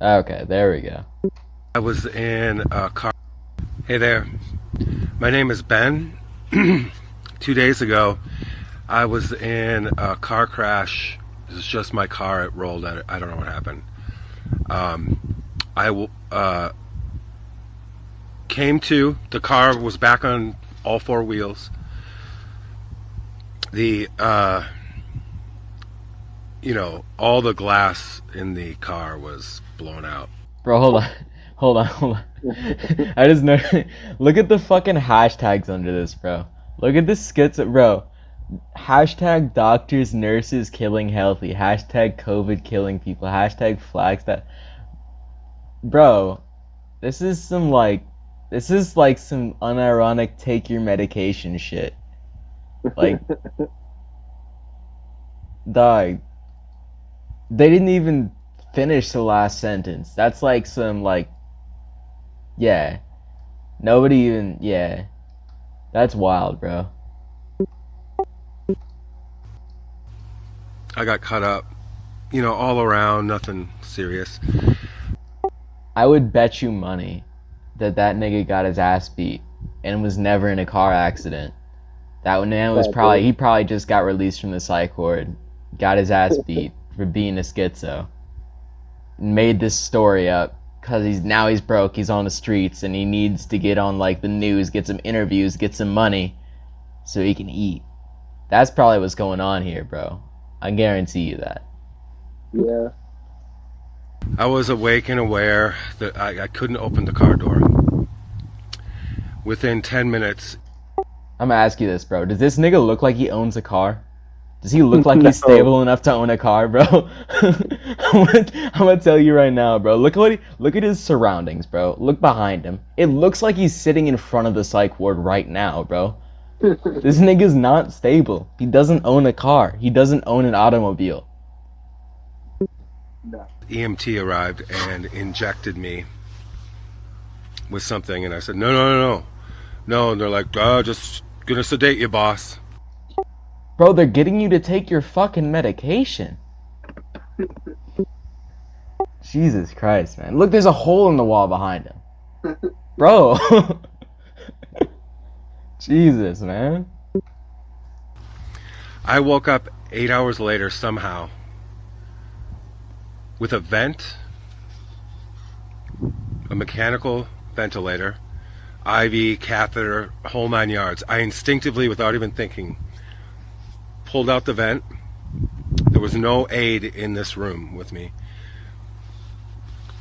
Okay, there we go. I was in a car. Hey there, my name is Ben. 2 days ago, I was in a car crash. It was just my car. It rolled. I don't know what happened. I came to. The car was back on all four wheels. The all the glass in the car was blown out. Bro, hold on. Hold on, hold on. I just know. Look at the fucking hashtags under this, bro. Look at this schizo. Bro, hashtag doctors, nurses killing healthy. Hashtag COVID killing people. Hashtag flags that. Bro, this is some like. This is like some unironic take your medication shit. Like, dog, they didn't even finish the last sentence. That's like some, like, yeah. Nobody even, yeah. That's wild, bro. I got cut up. All around, nothing serious. I would bet you money that that nigga got his ass beat and was never in a car accident. That man was Yeah, dude. he probably just got released from the psych ward, got his ass beat for being a schizo, and made this story up because he's broke, he's on the streets, and he needs to get on like the news, get some interviews, get some money, so he can eat. That's probably what's going on here, bro. I guarantee you that. Yeah. I was awake and aware that I couldn't open the car door. Within 10 minutes, I'm gonna ask you this, bro. Does this nigga look like he owns a car? Does he look like he's No. stable enough to own a car, bro? I'm gonna tell you right now, bro. Look at his surroundings, bro. Look behind him. It looks like he's sitting in front of the psych ward right now, bro. This nigga's not stable. He doesn't own a car. He doesn't own an automobile. No. EMT arrived and injected me with something, and I said, no, no, no, no. No, and they're like, just gonna sedate you, boss. Bro, they're getting you to take your fucking medication. Jesus Christ, man. Look, there's a hole in the wall behind him. Bro. Jesus, man. I woke up 8 hours later somehow with a vent, a mechanical ventilator, IV, catheter, whole 9 yards. I instinctively, without even thinking, pulled out the vent. There was no aide in this room with me.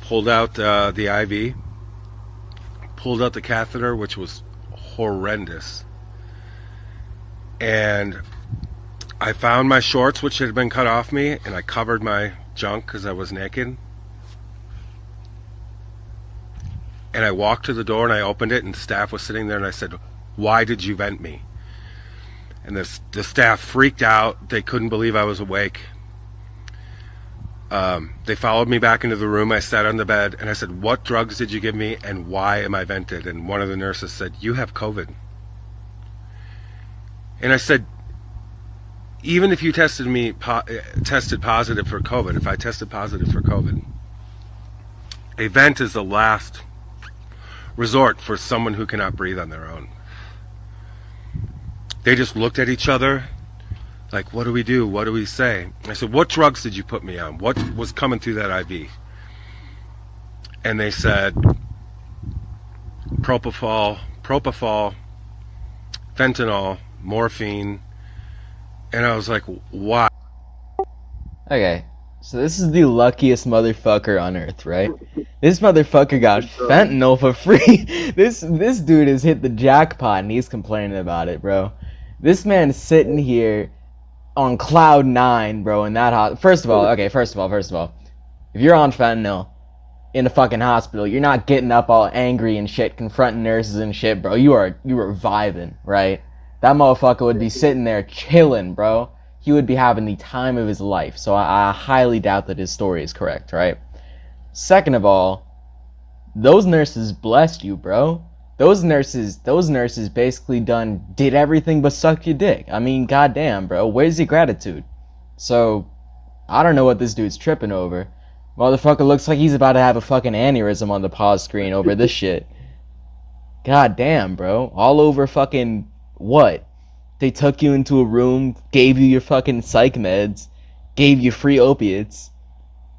Pulled out the IV, pulled out the catheter, which was horrendous. And I found my shorts, which had been cut off me, and I covered my junk because I was naked. And I walked to the door and I opened it, and staff was sitting there, and I said, "Why did you vent me?" And the staff freaked out. They couldn't believe I was awake. They followed me back into the room. I sat on the bed and I said, "What drugs did you give me and why am I vented?" And one of the nurses said, "You have COVID." And I said, even if you tested positive for COVID, if I tested positive for COVID, a vent is the last resort for someone who cannot breathe on their own. They just looked at each other like, what do we do? What do we say? I said, "What drugs did you put me on? What was coming through that IV?" And they said, propofol, fentanyl, morphine. And I was like, why? Okay, so this is the luckiest motherfucker on earth, right? This motherfucker got fentanyl for free. This dude has hit the jackpot and he's complaining about it, bro. This man's sitting here on cloud nine, bro. In that first of all, okay, first of all, if you're on fentanyl in a fucking hospital, you're not getting up all angry and shit, confronting nurses and shit, bro. You were vibing, right? That motherfucker would be sitting there chilling, bro. He would be having the time of his life. So I highly doubt that his story is correct, right? Second of all, those nurses blessed you, bro. Those nurses basically did everything but suck your dick. I mean, goddamn, bro. Where's your gratitude? So, I don't know what this dude's tripping over, Motherfucker looks like he's about to have a fucking aneurysm on the pause screen over this shit. God damn, bro. All over fucking what? They took you into a room, gave you your fucking psych meds, gave you free opiates,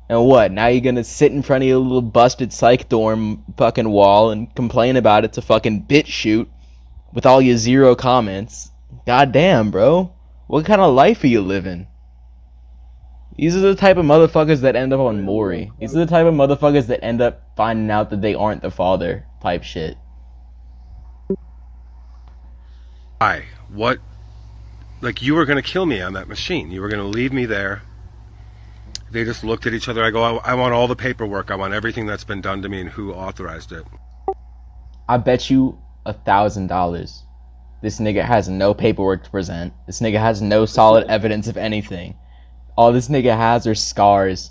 and what? Now you're gonna sit in front of your little busted psych dorm fucking wall and complain about it to fucking bit shoot with all your zero comments. God damn, bro. What kind of life are you living? These are the type of motherfuckers that end up on Maury. These are the type of motherfuckers that end up finding out that they aren't the father type shit. Why? What? Like, you were going to kill me on that machine. You were going to leave me there. They just looked at each other. I go, I want all the paperwork. I want everything that's been done to me and who authorized it. I bet you $1,000. This nigga has no paperwork to present. This nigga has no solid evidence of anything. All this nigga has are scars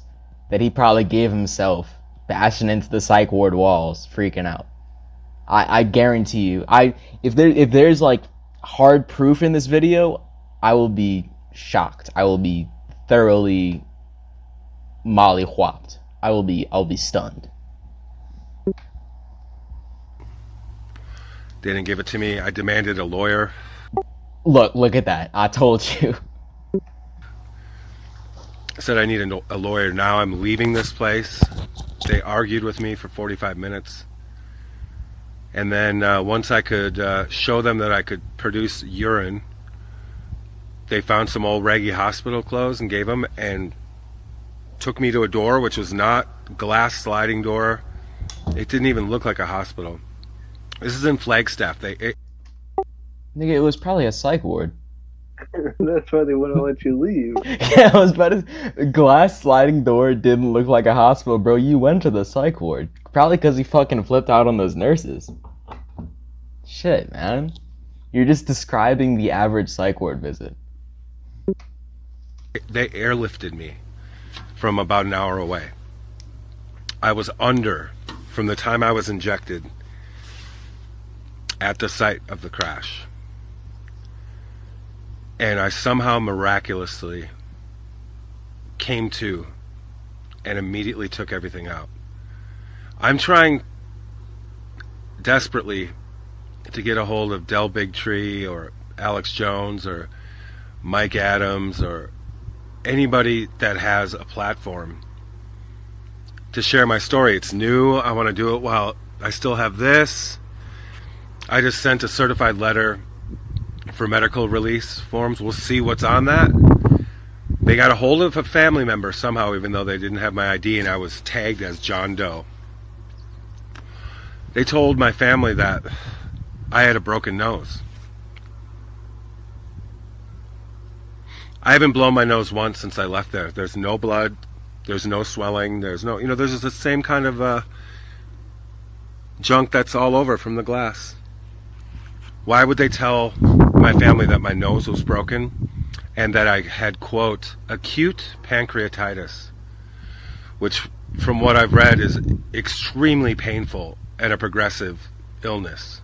that he probably gave himself, bashing into the psych ward walls, freaking out. I guarantee you. If there's like hard proof in this video, I will be shocked. I will be thoroughly molly-whopped. I'll be stunned. They didn't give it to me. I demanded a lawyer. Look at that. I told you. I said I need a lawyer. Now I'm leaving this place. They argued with me for 45 minutes. And then once I could show them that I could produce urine, they found some old raggy hospital clothes and gave them, and took me to a door which was not glass sliding door. It didn't even look like a hospital. This is in Flagstaff. Nigga, it was probably a psych ward. That's why they wouldn't let you leave. Yeah, I was about to. The glass sliding door didn't look like a hospital, bro. You went to the psych ward. Probably because he fucking flipped out on those nurses. Shit, man. You're just describing the average psych ward visit. They airlifted me from about an hour away. I was under from the time I was injected at the site of the crash. And I somehow miraculously came to and immediately took everything out. I'm trying desperately to get a hold of Del Bigtree or Alex Jones or Mike Adams or anybody that has a platform to share my story. It's new. I want to do it while I still have this. I just sent a certified letter for medical release forms. We'll see what's on that. They got a hold of a family member somehow, even though they didn't have my ID and I was tagged as John Doe. They told my family that I had a broken nose. I haven't blown my nose once since I left there. There's no blood. There's no swelling. There's no, there's just the same kind of junk that's all over from the glass. Why would they tell my family that my nose was broken and that I had, quote, acute pancreatitis, which from what I've read is extremely painful and a progressive illness.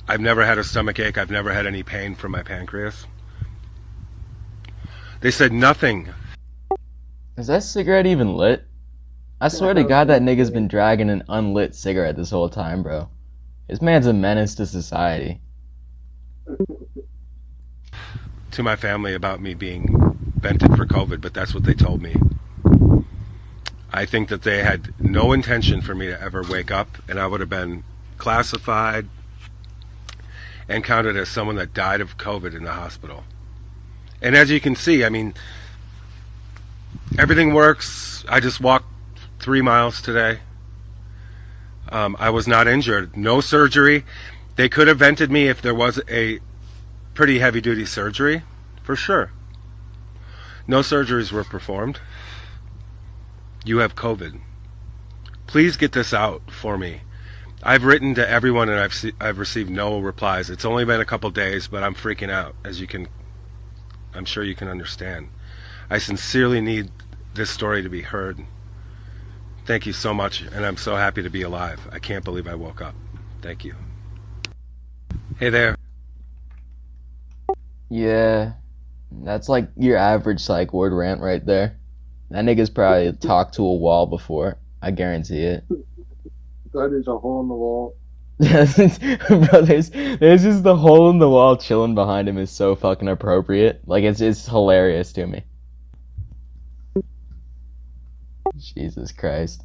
I've never had a stomach ache. I've never had any pain from my pancreas. They said nothing. Is that cigarette even lit? I swear to God that nigga's been dragging an unlit cigarette this whole time, bro. This man's a menace to society. To my family about me being vented for COVID, but that's what they told me. I think that they had no intention for me to ever wake up, and I would have been classified and counted as someone that died of COVID in the hospital. And as you can see, I mean, everything works. I just walked 3 miles today. I was not injured. No surgery. They could have vented me if there was a pretty heavy-duty surgery, for sure. No surgeries were performed. You have COVID. Please get this out for me. I've written to everyone and I've received no replies. It's only been a couple days, but I'm freaking out, I'm sure you can understand. I sincerely need this story to be heard. Thank you so much, and I'm so happy to be alive. I can't believe I woke up. Thank you. Hey there. Yeah, that's like your average psych ward rant right there. That nigga's probably talked to a wall before. I guarantee it. That is a hole in the wall. Bro, there's just the hole in the wall chilling behind him is so fucking appropriate. Like it's hilarious to me. Jesus Christ.